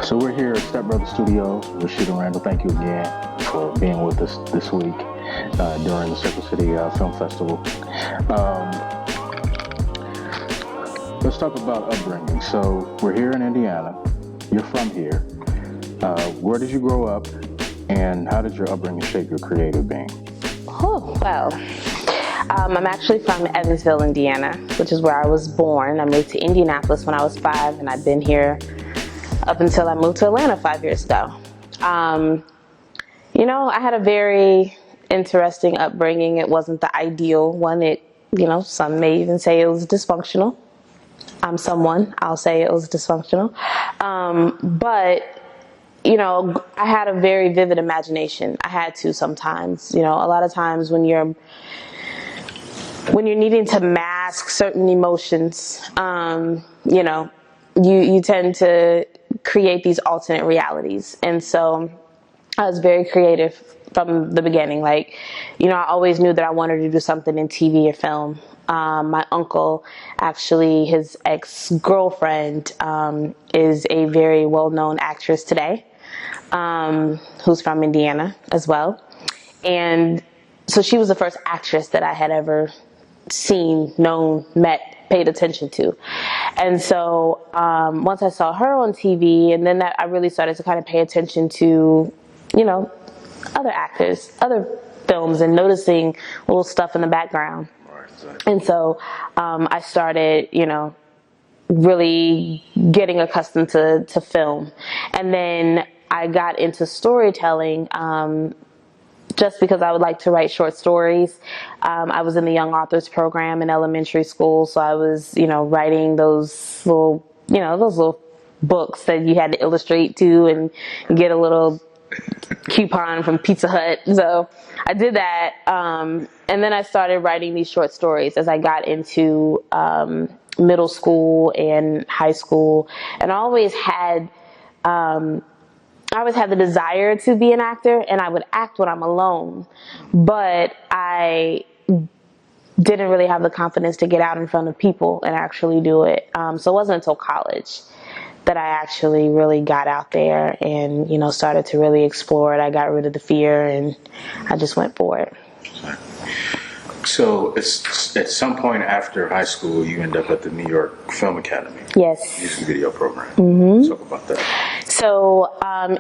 So we're here at Step Brother Studios. Rasheda Randle, thank you again for being with us this week during the Circle City Film Festival. Let's talk about upbringing. So we're here in Indiana. You're from here. Where did you grow up, and how did your upbringing shape your creative being? Oh, well, I'm actually from Evansville, Indiana, which is where I was born. I moved to Indianapolis when I was 5, and I've been here up until I moved to Atlanta 5 years ago. I had a very interesting upbringing. It wasn't the ideal one. Some may even say it was dysfunctional. I'll say it was dysfunctional. But I had a very vivid imagination. I had to sometimes. A lot of times when you're needing to mask certain emotions, you tend to create these alternate realities. And so I was very creative from the beginning. I always knew that I wanted to do something in TV or film. My uncle, actually, his ex-girlfriend, is a very well-known actress today, who's from Indiana as well. And so she was the first actress that I had ever seen, known, met, paid attention to. And so once I saw her on TV, and then I really started to kind of pay attention to, other actors, other films, and noticing little stuff in the background. And so I started, really getting accustomed to film. And then I got into storytelling just because I would like to write short stories. I was in the Young Authors program in elementary school, so I was, writing those little books that you had to illustrate to and get a little coupon from Pizza Hut. So I did that, and then I started writing these short stories as I got into middle school and high school, and I always had the desire to be an actor, and I would act when I'm alone, but I didn't really have the confidence to get out in front of people and actually do it. So it wasn't until college that I actually really got out there and, started to really explore it. I got rid of the fear and I just went for it. So it's at some point after high school, you end up at the New York Film Academy. Yes. Music video program. Mm-hmm. Talk about that. So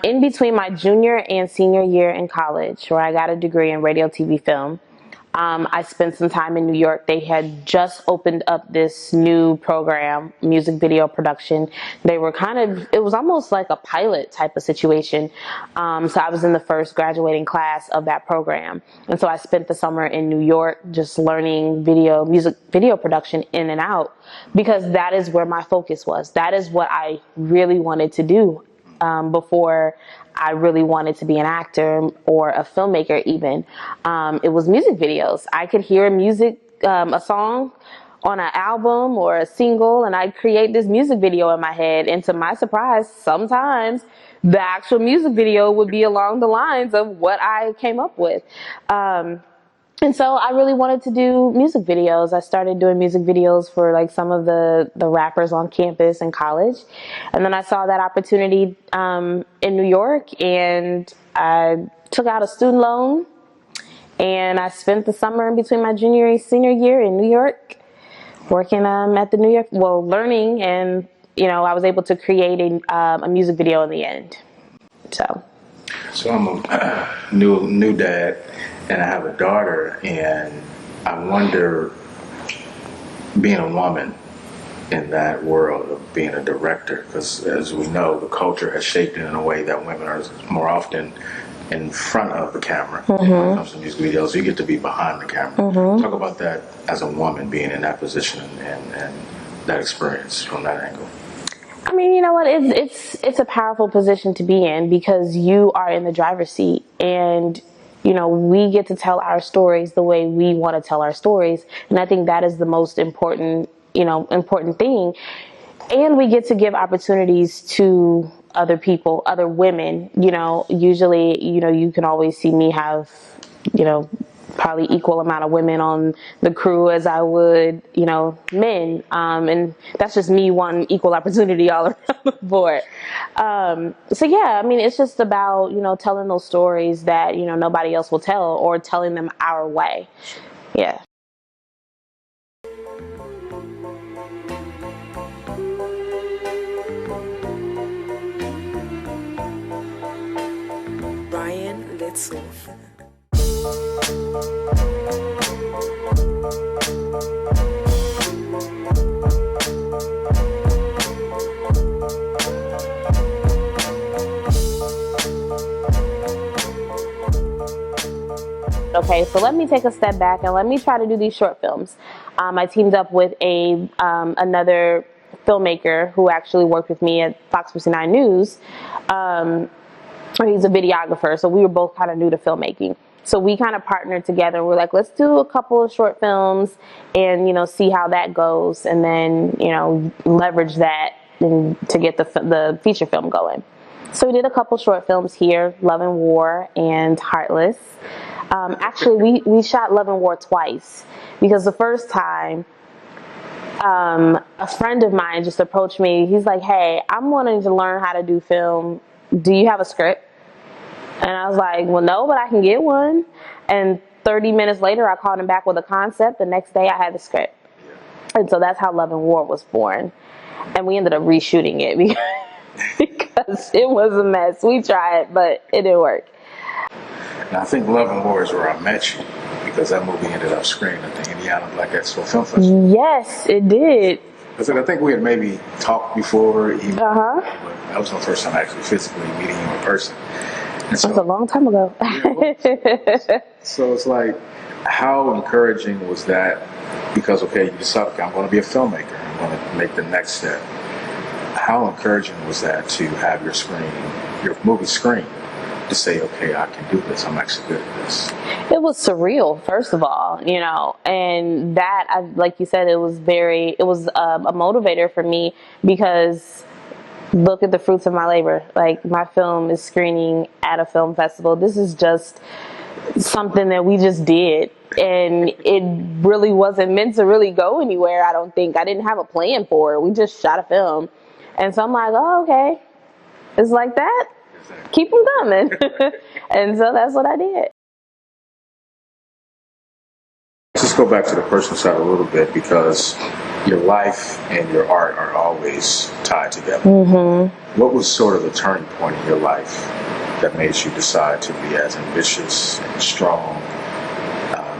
in between my junior and senior year in college, where I got a degree in radio, TV, film, I spent some time in New York. They had just opened up this new program, music video production. They were it was almost like a pilot type of situation. So I was in the first graduating class of that program. And so I spent the summer in New York just learning music video production in and out, because that is where my focus was. That is what I really wanted to do before I really wanted to be an actor or a filmmaker even. It was music videos. I could hear a song on an album or a single, and I'd create this music video in my head. And to my surprise, sometimes the actual music video would be along the lines of what I came up with. And so I really wanted to do music videos. I started doing music videos for some of the rappers on campus in college. And then I saw that opportunity in New York, and I took out a student loan, and I spent the summer in between my junior and senior year in New York working at the learning, and I was able to create a music video in the end. So I'm a new dad, and I have a daughter, and I wonder, being a woman in that world of being a director, because as we know, the culture has shaped it in a way that women are more often in front of the camera. Mm-hmm. When it comes to music videos, you get to be behind the camera. Mm-hmm. Talk about that as a woman, being in that position and that experience from that angle. I mean, you know what? It's a powerful position to be in, because you are in the driver's seat, and we get to tell our stories the way we want to tell our stories, and I think that is the most important thing. And we get to give opportunities to other people, other women. Usually, you can always see me have, probably equal amount of women on the crew as I would, men. And that's just me wanting equal opportunity all around the board. So yeah, I mean, it's just about, telling those stories that, nobody else will tell, or telling them our way. Yeah. Ryan Little. Okay, so let me take a step back and let me try to do these short films. I teamed up with another filmmaker who actually worked with me at Fox 59 News. He's a videographer, so we were both kind of new to filmmaking. So we kind of partnered together. We're like, let's do a couple of short films and, see how that goes, and then, leverage that to get the feature film going. So we did a couple short films here, Love and War and Heartless. Actually, we shot Love and War twice, because the first time, a friend of mine just approached me. He's like, hey, I'm wanting to learn how to do film. Do you have a script? And I was like, well, no, but I can get one. And 30 minutes later, I called him back with a concept. The next day, I had the script. And so that's how Love and War was born. And we ended up reshooting it because it was a mess. We tried, but it didn't work. And I think Love and War is where I met you, because that movie ended up screening at the Indiana Black Expo Film Festival. Yes, it did. I think we had maybe talked before. But that was the first time actually physically meeting you in person. And so, that was a long time ago. So it's like, how encouraging was that? Because, okay, you decided, okay, I'm going to be a filmmaker. I'm going to make the next step. How encouraging was that to have your movie screen, to say, okay, I can do this. I'm actually good at this. It was surreal, first of all, and that, like you said, it was a motivator for me, because look at the fruits of my labor. Like, my film is screening at a film festival. This is just something that we just did, and it really wasn't meant to really go anywhere. I don't think. I didn't have a plan for it. We just shot a film, and so I'm like, oh, okay, it's like that. Keep them coming. And so that's what I did. Let's just go back to the personal side a little bit, because your life and your art are always tied together. Mm-hmm. What was sort of the turning point in your life that made you decide to be as ambitious and strong?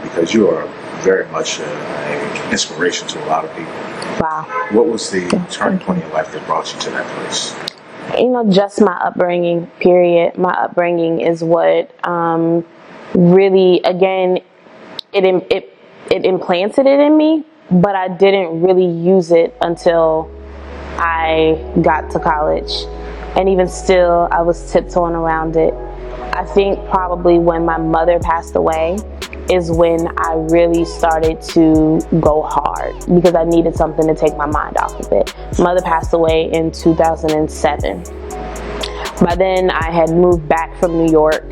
Because you are very much an inspiration to a lot of people. Wow. What was the turning point in your life that brought you to that place? Just my upbringing, period. My upbringing is what really, again, it implanted it in me, but I didn't really use it until I got to college. And even still, I was tiptoeing around it. I think probably when my mother passed away is when I really started to go hard, because I needed something to take my mind off of it. Mother passed away in 2007. By then, I had moved back from New York,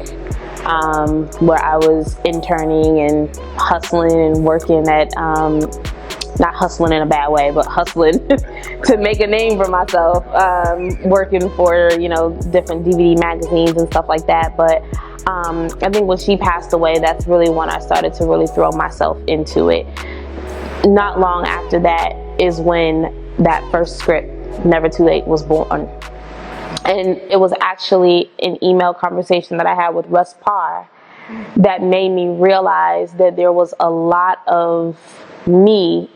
where I was interning and hustling and working at, not hustling in a bad way, but hustling to make a name for myself, working for, different DVD magazines and stuff like that. But I think when she passed away, that's really when I started to really throw myself into it. Not long after that is when that first script, Never Too Late, was born. And it was actually an email conversation that I had with Russ Parr that made me realize that there was a lot of me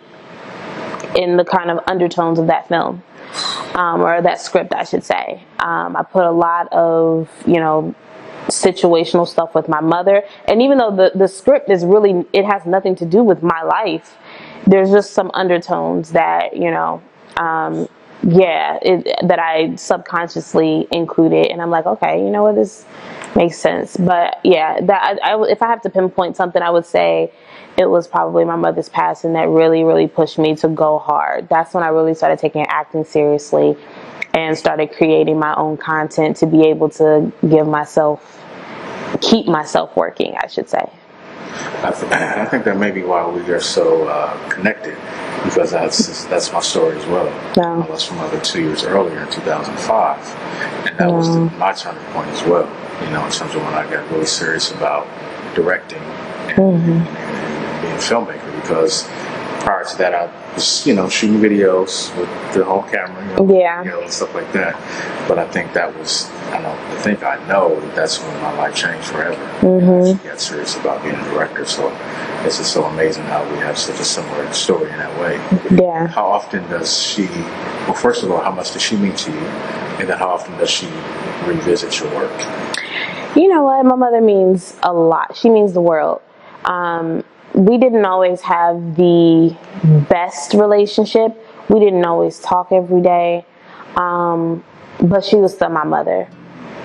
in the kind of undertones of that film, or that script, I should say. I put a lot of, situational stuff with my mother. And even though the script is really, it has nothing to do with my life, there's just some undertones that, that I subconsciously included. And I'm like, okay, you know what, this makes sense. But yeah, if I have to pinpoint something, I would say it was probably my mother's passing that really, really pushed me to go hard. That's when I really started taking acting seriously and started creating my own content to be able to keep myself working, I should say. I think that may be why we are so connected, because that's my story as well. Yeah. I lost my mother 2 years earlier in 2005, and that was my turning point as well. In terms of when I got really serious about directing and being a filmmaker, because prior to that, I was, shooting videos with the home camera, and stuff like that. But I think that was, I know that's when my life changed forever. I got serious about being a director. So it's just so amazing how we have such a similar story in that way. Yeah. How often does she, well, first of all, how much does she mean to you? And then how often does she revisit your work? You know what? My mother means a lot. She means the world. We didn't always have the best relationship. We didn't always talk every day. But she was still my mother.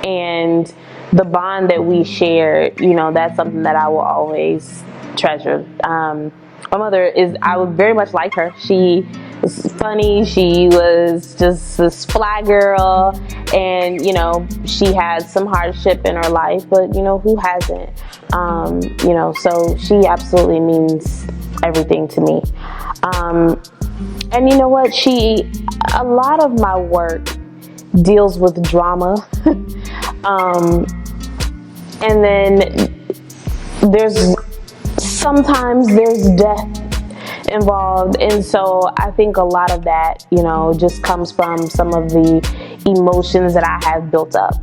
And the bond that we shared, that's something that I will always treasure. My mother I was very much like her. She was funny. She was just this fly girl. And, she had some hardship in her life, but, who hasn't? So she absolutely means everything to me. And you know what? A lot of my work deals with drama. And then sometimes there's death involved. And so I think a lot of that, just comes from some of the emotions that I have built up.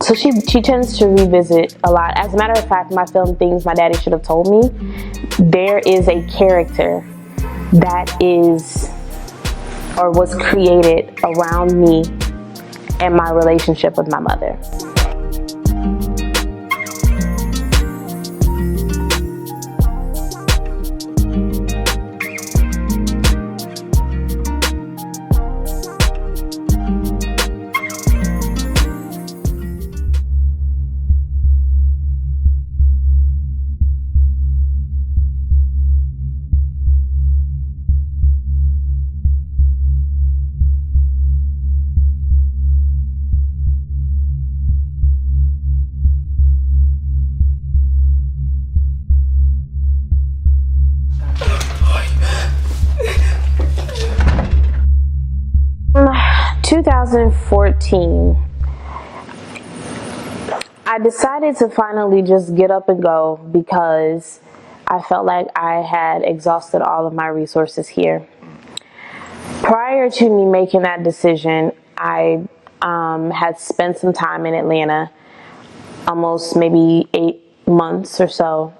So she tends to revisit a lot. As a matter of fact, my film Things My Daddy Should Have Told Me, there is a character that is or was created around me and my relationship with my mother. In 2014, I decided to finally just get up and go because I felt like I had exhausted all of my resources here. Prior to me making that decision, I had spent some time in Atlanta, almost maybe 8 months or so,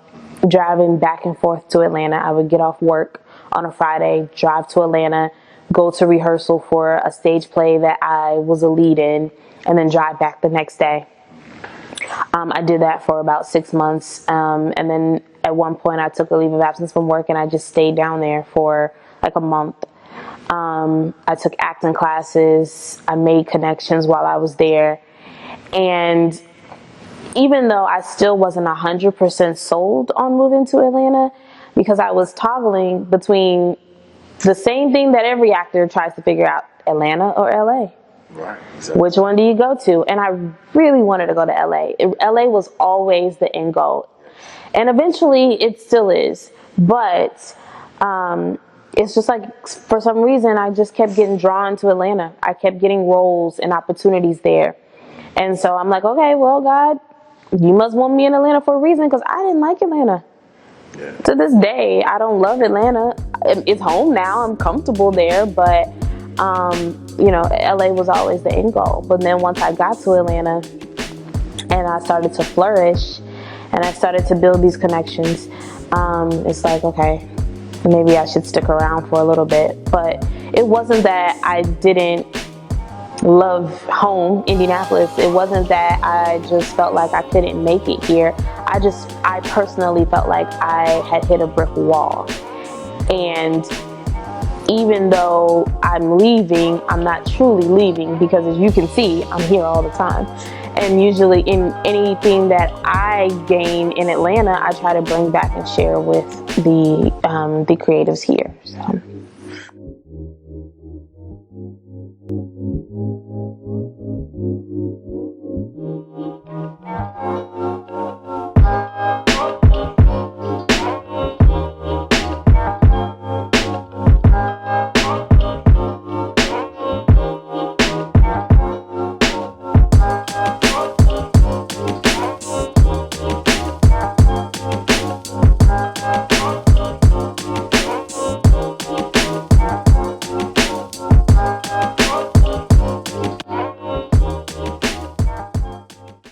driving back and forth to Atlanta. I would get off work on a Friday, drive to Atlanta, go to rehearsal for a stage play that I was a lead in, and then drive back the next day. I did that for about 6 months, and then at one point I took a leave of absence from work and I just stayed down there for like a month. I took acting classes, I made connections while I was there, and even though I still wasn't 100% sold on moving to Atlanta, because I was toggling between the same thing that every actor tries to figure out, Atlanta or LA. Right, exactly. Which one do you go to? And I really wanted to go to LA. LA was always the end goal. And eventually it still is. But it's just like, for some reason, I just kept getting drawn to Atlanta. I kept getting roles and opportunities there. And so I'm like, okay, well, God, you must want me in Atlanta for a reason, because I didn't like Atlanta. Yeah. To this day, I don't love Atlanta. It's home now. I'm comfortable there, but LA was always the end goal. But then once I got to Atlanta and I started to flourish and I started to build these connections, it's like, okay, maybe I should stick around for a little bit. But it wasn't that I didn't love home, Indianapolis. It wasn't that I just felt like I couldn't make it here. I personally felt like I had hit a brick wall. And even though I'm leaving, I'm not truly leaving, because as you can see, I'm here all the time. And usually in anything that I gain in Atlanta, I try to bring back and share with the creatives here. So.